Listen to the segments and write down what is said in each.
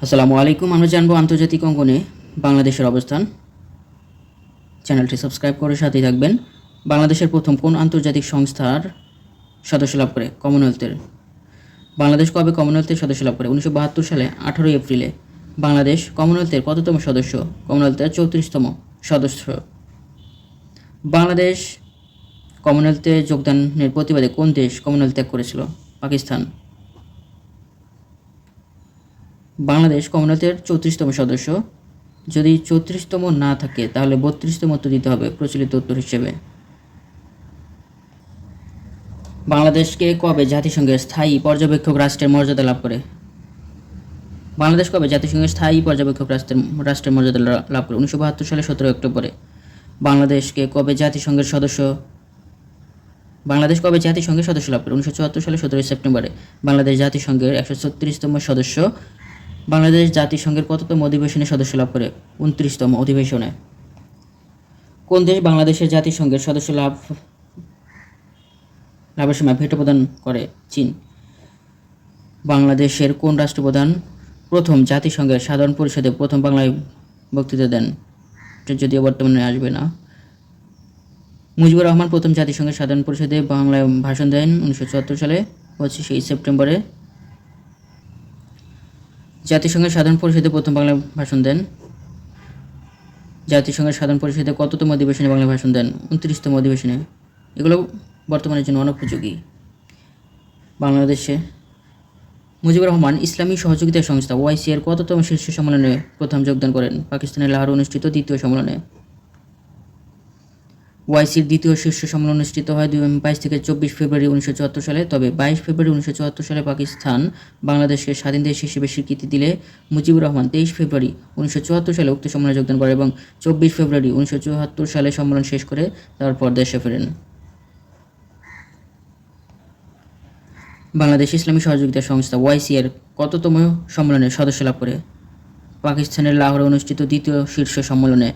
আসসালামু আলাইকুম। আমরা জানবো আন্তর্জাতিক অঙ্গনে বাংলাদেশের অবস্থান। চ্যানেলটি সাবস্ক্রাইব করে সাথেই থাকবেন। বাংলাদেশের প্রথম কোন আন্তর্জাতিক সংস্থার সদস্য লাভ করে? কমনওয়েলথের। বাংলাদেশ কবে কমনওয়েলথের সদস্য লাভ করে? 1972 সালে 18 এপ্রিলে। বাংলাদেশ কমনওয়েলথের কততম সদস্য? কমনওয়েলথের 34তম সদস্য। বাংলাদেশ কমনওয়েলথে যোগদানের প্রতিবাদে কোন দেশ কমনওয়েলথ ত্যাগ করেছিল? পাকিস্তান। বাংলাদেশ কমনওয়েলথের 34তম সদস্য। যদি 34তম না থাকে তাহলে 32তম উত্তর দিতে হবে প্রচলিত উত্তর হিসেবে। বাংলাদেশকে কবে জাতিসংঘের স্থায়ী পর্যবেক্ষক রাষ্ট্রের মর্যাদা লাভ করে? বাংলাদেশ কবে জাতিসংঘের স্থায়ী পর্যবেক্ষক রাষ্ট্রের মর্যাদা লাভ করে? 1972 সালে 17 অক্টোবরে। বাংলাদেশকে কবে জাতিসংঘের সদস্য বাংলাদেশ কবে জাতিসংঘের সদস্য লাভ করে? 1974 সালে 17 সেপ্টেম্বরে। বাংলাদেশ জাতিসংঘের 136তম সদস্য। বাংলাদেশ জাতিসংঘের কততম অধিবেশনে সদস্য লাভ করে? 29তম অধিবেশনে। কোন দেশ বাংলাদেশের জাতিসংঘের সদস্য লাভের সময় ভেটো প্রদান করে? চীন। বাংলাদেশের কোন রাষ্ট্রপ্রধান প্রথম জাতিসংঘের সাধারণ পরিষদে প্রথম বাংলায় বক্তৃতা দেন? যদিও বর্তমানে আসবে না। মুজিবুর রহমান প্রথম জাতিসংঘের সাধারণ পরিষদে বাংলায় ভাষণ দেন 1974 সালে 25 সেপ্টেম্বরে। জাতিসংঘের সাধারণ পরিষদে প্রথম বাংলায় ভাষণ দেন। জাতিসংঘের সাধারণ পরিষদে কততম অধিবেশনে বাংলায় ভাষণ দেন? 29তম অধিবেশনে। এগুলো বর্তমানের জন্য অনুপযোগী। বাংলাদেশে মুজিবুর রহমান ইসলামী সহযোগিতা সংস্থা ওআইসি এর কততম শীর্ষ সম্মেলনে প্রথম যোগদান করেন? পাকিস্তানের লাহোরে অনুষ্ঠিত দ্বিতীয় সম্মেলনে। ওআইসির দ্বিতীয় শীর্ষ সম্মেলন অনুষ্ঠিত হয় 22 থেকে 24 ফেব্রুয়ারি 1974 সালে। তবে 22 ফেব্রুয়ারি 1974 সালে পাকিস্তান বাংলাদেশকে স্বাধীন দেশ হিসেবে স্বীকৃতি দিলে মুজিবুর রহমান 23 ফেব্রুয়ারি 1974 সালে উক্ত সম্মেলনে যোগদান করেন এবং 24 ফেব্রুয়ারি 1974 সালে সম্মেলন শেষ করে তারপর দেশে ফেরেন। বাংলাদেশ ইসলামী সহযোগিতা সংস্থা ওআইসি এর কততম সম্মেলনে সদস্য লাভ করে? পাকিস্তানের লাহোরে অনুষ্ঠিত দ্বিতীয় শীর্ষ সম্মেলনে।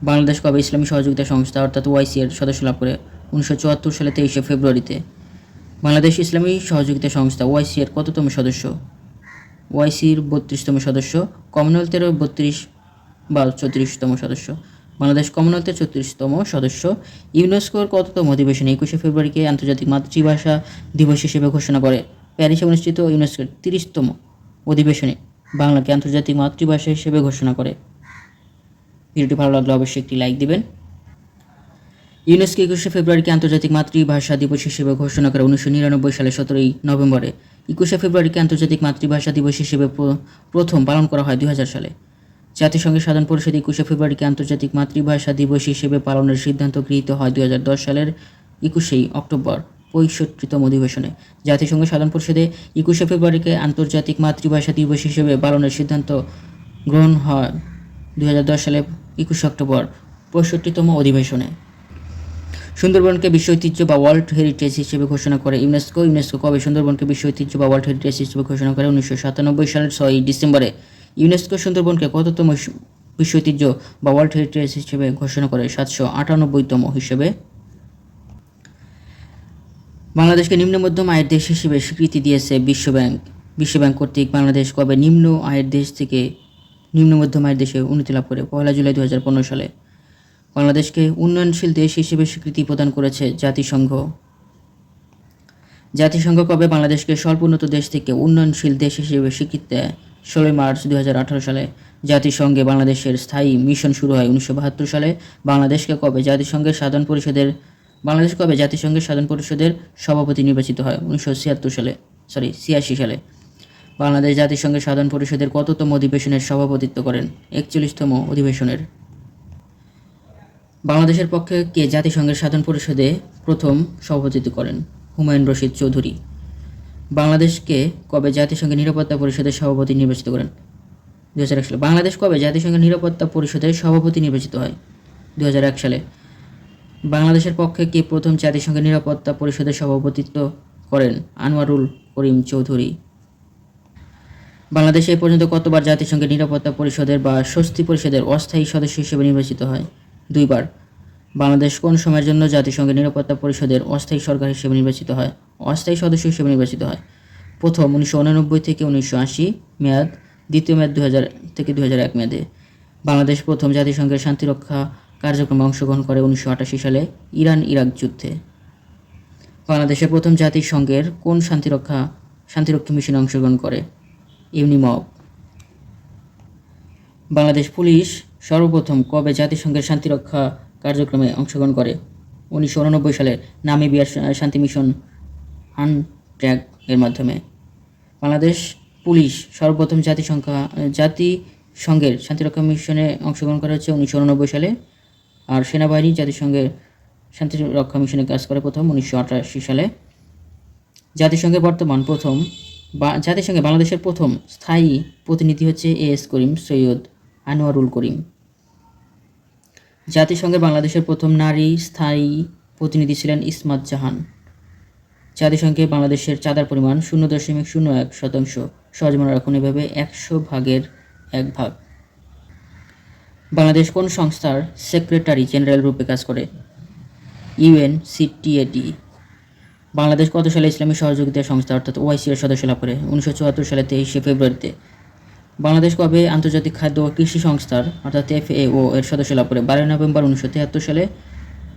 বাংলাদেশ কবে ইসলামী সহযোগিতা সংস্থা অর্থাৎ ওআইসি এর সদস্য লাভ করে? 1974 সালে 23 ফেব্রুয়ারিতে। বাংলাদেশ ইসলামী সহযোগিতা সংস্থা ওআইসি এর কততম সদস্য? ওআইসির 32তম সদস্য। কমনওয়েলথেরও 32 বা 34তম সদস্য। বাংলাদেশ কমনওয়েলথের 34তম সদস্য। ইউনেস্কোর কততম অধিবেশনে 21 ফেব্রুয়ারিকে আন্তর্জাতিক মাতৃভাষা দিবস হিসেবে ঘোষণা করে? প্যারিসে অনুষ্ঠিত ইউনেস্কোর 30তম অধিবেশনে বাংলাকে আন্তর্জাতিক মাতৃভাষা হিসেবে ঘোষণা করে। ভিডিওটি ভালো লাগলে অবশ্যই একটি লাইক দিবেন। ইউনেস্কো 21 ফেব্রুয়ারিকে আন্তর্জাতিক মাতৃভাষা দিবস হিসেবে ঘোষণা করে 1999 সালে 17 নভেম্বরে। 21 ফেব্রুয়ারিকে আন্তর্জাতিক মাতৃভাষা দিবস হিসেবে প্রথম পালন করা হয় 2000 সালে। জাতিসংঘের সাধারণ পরিষদ 21 ফেব্রুয়ারিকে আন্তর্জাতিক মাতৃভাষা দিবস হিসেবে পালনের সিদ্ধান্ত গৃহীত হয় 2010 সালের 21 অক্টোবর 65তম অধিবেশনে। জাতিসংঘের সাধারণ পরিষদে 21 ফেব্রুয়ারিকে আন্তর্জাতিক মাতৃভাষা দিবস হিসেবে পালনের সিদ্ধান্ত গ্রহণ হয় 2010 সালে 21 অক্টোবর 65তম অধিবেশনে। সুন্দরবনকে বিশ্ব ঐতিহ্য বা ওয়ার্ল্ড হেরিটেজ হিসেবে ঘোষণা করে ইউনেস্কো। ইউনেস্কো কবে সুন্দরবনকে বিশ্ব ঐতিহ্য বা ওয়ার্ল্ড হেরিটেজ হিসেবে ঘোষণা করে? 1997 সালের 6 ডিসেম্বরে। ইউনেস্কো সুন্দরবনকে কততম বিশ্ব ঐতিহ্য বা ওয়ার্ল্ড হেরিটেজ হিসেবে ঘোষণা করে? 798তম হিসেবে। বাংলাদেশকে নিম্ন মধ্যম আয়ের দেশ হিসেবে স্বীকৃতি দিয়েছে বিশ্বব্যাংক। বিশ্বব্যাংক কর্তৃক বাংলাদেশ কবে নিম্ন আয়ের দেশ থেকে নিম্ন মধ্যম আয়ের দেশে উন্নতি লাভ করে? 1 জুলাই 2015 সালে। বাংলাদেশকে উন্নয়নশীল দেশ হিসেবে স্বীকৃতি প্রদান করেছে জাতিসংঘ। জাতিসংঘ কবে বাংলাদেশকে স্বল্প উন্নত দেশ থেকে উন্নয়নশীল দেশ হিসেবে স্বীকৃতি দেয়? 16 মার্চ 2018 সালে। জাতিসংঘে বাংলাদেশের স্থায়ী মিশন শুরু হয় 1972 সালে। বাংলাদেশ কবে জাতিসংঘের সাধারণ পরিষদের সভাপতি নির্বাচিত হয়? 86 সালে। বাংলাদেশ জাতিসংঘের সাধারণ পরিষদের কততম অধিবেশনের সভাপতিত্ব করেন? 41তম অধিবেশনের। বাংলাদেশের পক্ষে কে জাতিসংঘের সাধারণ পরিষদে প্রথম সভাপতিত্ব করেন? হুমায়ুন রশিদ চৌধুরী। বাংলাদেশকে কবে জাতিসংঘের নিরাপত্তা পরিষদের সভাপতি নির্বাচিত করেন? 2001 সালে। বাংলাদেশ কবে জাতিসংঘের নিরাপত্তা পরিষদের সভাপতি নির্বাচিত হয়? 2001 সালে। বাংলাদেশের পক্ষে কে প্রথম জাতিসংঘের নিরাপত্তা পরিষদের সভাপতিত্ব করেন? আনোয়ারুল করিম চৌধুরী। বাংলাদেশ এ পর্যন্ত কতবার জাতিসংঘের নিরাপত্তা পরিষদের বা স্বস্তি পরিষদের অস্থায়ী সদস্য হিসেবে নির্বাচিত হয়? 2 বার। বাংলাদেশ কোন সময়ের জন্য জাতিসংঘের নিরাপত্তা পরিষদের অস্থায়ী সরকার হিসেবে নির্বাচিত হয়? অস্থায়ী সদস্য হিসেবে নির্বাচিত হয়। প্রথম 1989 থেকে 1980, মেয়াদ দ্বিতীয় মেয়াদ 2000 থেকে 2001 মেয়াদে। বাংলাদেশ প্রথম জাতিসংঘের শান্তিরক্ষা কার্যক্রমে অংশগ্রহণ করে 1988 সালে ইরান ইরাক যুদ্ধে। বাংলাদেশের প্রথম জাতিসংঘের কোন শান্তিরক্ষী মিশনে অংশগ্রহণ করে? ইউনিমব। বাংলাদেশ পুলিশ সর্বপ্রথম কবে জাতিসংঘের শান্তিরক্ষা কার্যক্রমে অংশগ্রহণ করে? 1989 সালে নামিবিয়ার শান্তি মিশন আনট্র্যাক এর মাধ্যমে। বাংলাদেশ পুলিশ সর্বপ্রথম জাতিসংঘের শান্তিরক্ষা মিশনে অংশগ্রহণ করা হচ্ছে 1989 সালে। আর সেনাবাহিনী জাতিসংঘের শান্তিরক্ষা মিশনে কাজ করে প্রথম 1988 সালে। জাতিসংঘে বাংলাদেশের প্রথম স্থায়ী প্রতিনিধি হচ্ছে এএস করিম সৈয়দ আনোয়ারুল করিম। জাতিসংঘে বাংলাদেশের প্রথম নারী স্থায়ী প্রতিনিধি ছিলেন ইসমাত জাহান। জাতিসংঘে বাংলাদেশের চাঁদার পরিমাণ 0.01%। সহজ মনে রাখুন এভাবে 100/1 বাংলাদেশ কোন সংস্থার সেক্রেটারি জেনারেল রূপে কাজ করে? UNCTAD। বাংলাদেশ কত সালে ইসলামী সহযোগিতা সংস্থা অর্থাৎ OIC এর সদস্য লাভ করে? 1974 সালে 23 ফেব্রুয়ারিতে। বাংলাদেশ কবে আন্তর্জাতিক খাদ্য ও কৃষি সংস্থার অর্থাৎ FAO এর সদস্য লাভ করে? 12 নভেম্বর 1973 সালে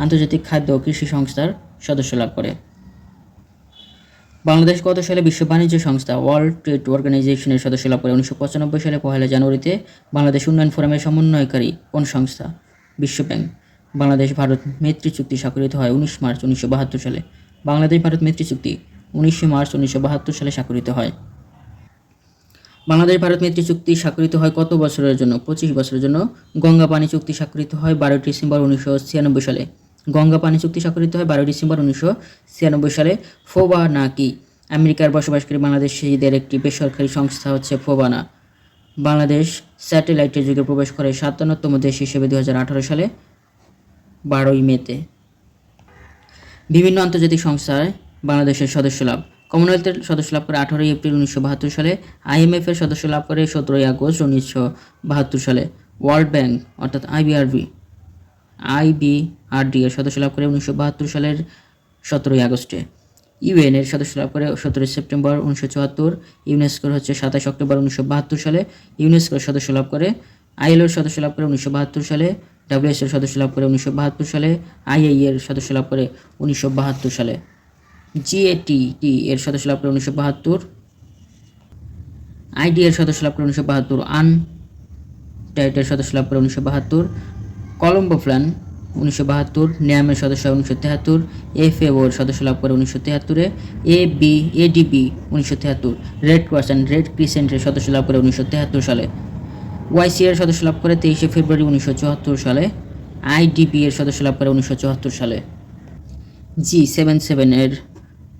আন্তর্জাতিক খাদ্য ও কৃষি সংস্থার সদস্য লাভ করে। বাংলাদেশ কত সালে বিশ্ব বাণিজ্য সংস্থা ওয়ার্ল্ড ট্রেড অর্গানাইজেশনের সদস্য লাভ করে? 1995 সালে 1 জানুয়ারিতে। বাংলাদেশ উন্নয়ন ফোরামের সমন্বয়কারী কোন সংস্থা? বিশ্ব ব্যাংক। বাংলাদেশ ভারত মৈত্রী চুক্তি স্বাক্ষরিত হয় 19 মার্চ 1972 সালে। বাংলাদেশ ভারত মৈত্রী চুক্তি 19 মার্চ 1972 সালে স্বাক্ষরিত হয়। বাংলাদেশ ভারত মৈত্রী চুক্তি স্বাক্ষরিত হয় কত বছরের জন্য? 25 বছরের জন্য। গঙ্গা পানি চুক্তি স্বাক্ষরিত হয় 12 ডিসেম্বর 1996 সালে। গঙ্গা পানি চুক্তি স্বাক্ষরিত হয় 12 ডিসেম্বর 1996 সালে। ফোবানা কি? আমেরিকার বসবাসকারী বাংলাদেশিদের একটি বেসরকারি সংস্থা হচ্ছে ফোবানা। বাংলাদেশ স্যাটেলাইটের যুগে প্রবেশ করে 57তম দেশ হিসেবে 2018 সালে 12 মেতে। বিভিন্ন আন্তর্জাতিক সংস্থায় বাংলাদেশের সদস্য লাভ। কমনওয়েলথের সদস্য লাভ করে 18 এপ্রিল 1972 সালে। IMF এর সদস্য লাভ করে 17 আগস্ট 1972 সালে। ওয়ার্ল্ড ব্যাংক অর্থাৎ IBRD এর সদস্য লাভ করে 1972 সালের 17 আগস্টে। UN এর সদস্য লাভ করে 17 সেপ্টেম্বর 1974। ইউনেস্কোর হচ্ছে 27 অক্টোবর 1972 সালে। ইউনেস্কোর সদস্য লাভ করে। ILO এর সদস্য লাভ করে 1972 সালে। WS এর সদস্য লাভ করে 1972 সালে। IAEA এর সদস্য লাভ করে 1972 সালে। GATT এর সদস্য লাভ করে 1972। ID এর সদস্য লাভ করে 1972। আনটাইড এর সদস্য লাভ করে 1972। কলম্বো প্ল্যান 1972। ন্যামের সদস্য 1973। FAO এর সদস্য লাভ করে 1973। ADB 1973। Red cross and red ক্রিসেন্টের সদস্য লাভ করে 1973 সালে। OIC এর সদস্য লাভ করে 23 ফেব্রুয়ারি 1974 সালে। IDB এর সদস্য লাভ করে 1974 সালে। G77 এর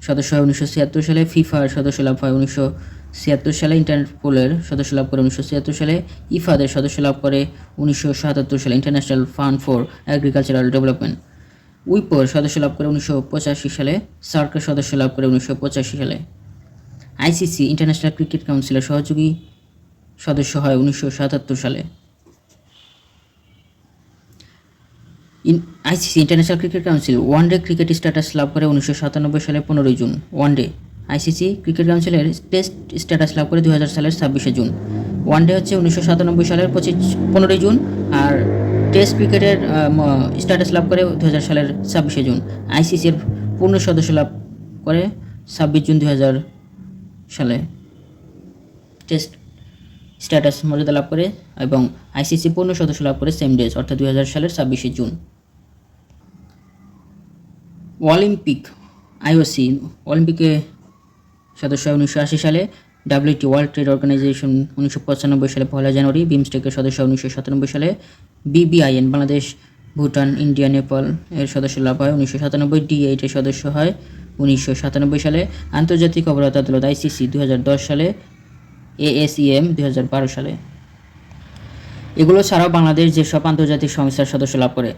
সদস্য হয় 1976 সালে। ফিফা এর সদস্য লাভ হয় 1976 সালে। ইন্টারপোলের সদস্য লাভ করে 1976 সালে। ইফাদের সদস্য লাভ করে 1977 সালে। International fund for agricultural development উইপোর সদস্য লাভ করে 1985 সালে। সার্কের সদস্য লাভ করে 1985 সালে। ICC ইন্টারন্যাশনাল ক্রিকেট কাউন্সিলের সহযোগী সদস্য হয় 1977 সালে। ICC international cricket council one day cricket status লাভ করে 1997 সালের 15 জুন। ওয়ানডে ICC ক্রিকেট কাউন্সিলের টেস্ট স্ট্যাটাস লাভ করে 2000 সালের 26 জুন। ওয়ানডে হচ্ছে 1997 সালের 15 জুন। আর টেস্ট ক্রিকেটের স্ট্যাটাস লাভ করে 2000 সালের 26 জুন। ICC এর পূর্ণ সদস্য লাভ করে 26 জুন 2000 সালে। টেস্ট স্ট্যাটাস মর্যাদা লাভ করে এবং ICC পূর্ণ সদস্য লাভ করে সেম ডেজ অর্থাৎ 2000 সালের 26 জুন। অলিম্পিক IOC অলিম্পিকে সদস্য হয় 1980 সালে। WTO ওয়ার্ল্ড ট্রেড অর্গানাইজেশন 1995 সালে 1 জানুয়ারি। বিমস্টেকের সদস্য 1997 সালে। BBIN বাংলাদেশ ভুটান ইন্ডিয়া নেপাল এর সদস্য লাভ হয় 1997। D8 এর সদস্য হয় 1997 সালে। আন্তর্জাতিক অপরাধ আদালত ICC 2010 সালে। ASEM 2012 সালে। এগুলো ছাড়াও বাংলাদেশ যেসব আন্তর্জাতিক সংস্থার সদস্য লাভ করে: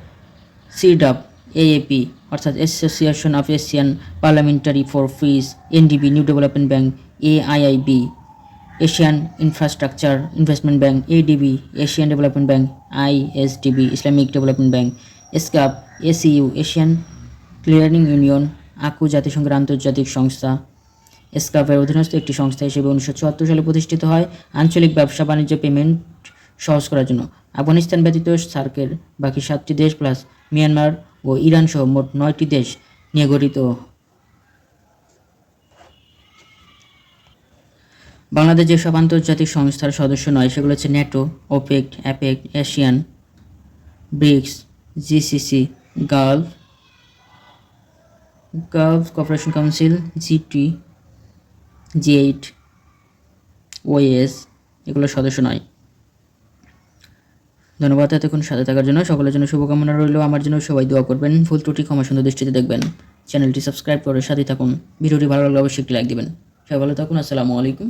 CEDAW AAP অর্থাৎ association of Asian parliamentary for piece, NDB new development bank, AIIB Asian infrastructure investment bank, ADB Asian development bank, ISDB Islamic development bank, SCAP ACU Asian clearing union, ACU জাতিসংঘের আন্তর্জাতিক সংস্থা, স্কাফের অধীনস্থ একটি সংস্থা হিসেবে 1974 সালে প্রতিষ্ঠিত হয় আঞ্চলিক ব্যবসা বাণিজ্য পেমেন্ট সহজ করার জন্য। আফগানিস্তান ব্যতীত সার্কের বাকি 7টি দেশ প্লাস মিয়ানমার ও ইরান সহ মোট 9টি দেশ নিয়ে গঠিত। বাংলাদেশ যেসব আন্তর্জাতিক সংস্থার সদস্য নয় সেগুলো হচ্ছে NATO, OPEC, APEC, ASEAN, BRICS, GCC, Gulf Cooperation Council, G20, G8, OS এগুলোর সদস্য নয়। ধন্যবাদ এতক্ষণ সাথে থাকার জন্য। সকলের জন্য শুভকামনা রইল। আমার জন্য সবাই দোয়া করবেন। ভুল ত্রুটি ক্ষমা সুন্দর দৃষ্টিতে দেখবেন। চ্যানেলটি সাবস্ক্রাইব করে সাথে থাকুন। ভিডিওটি ভালো লাগলে অবশ্যই একটি লাইক দিবেন। সবাই ভালো থাকুন। আসসালামু আলাইকুম।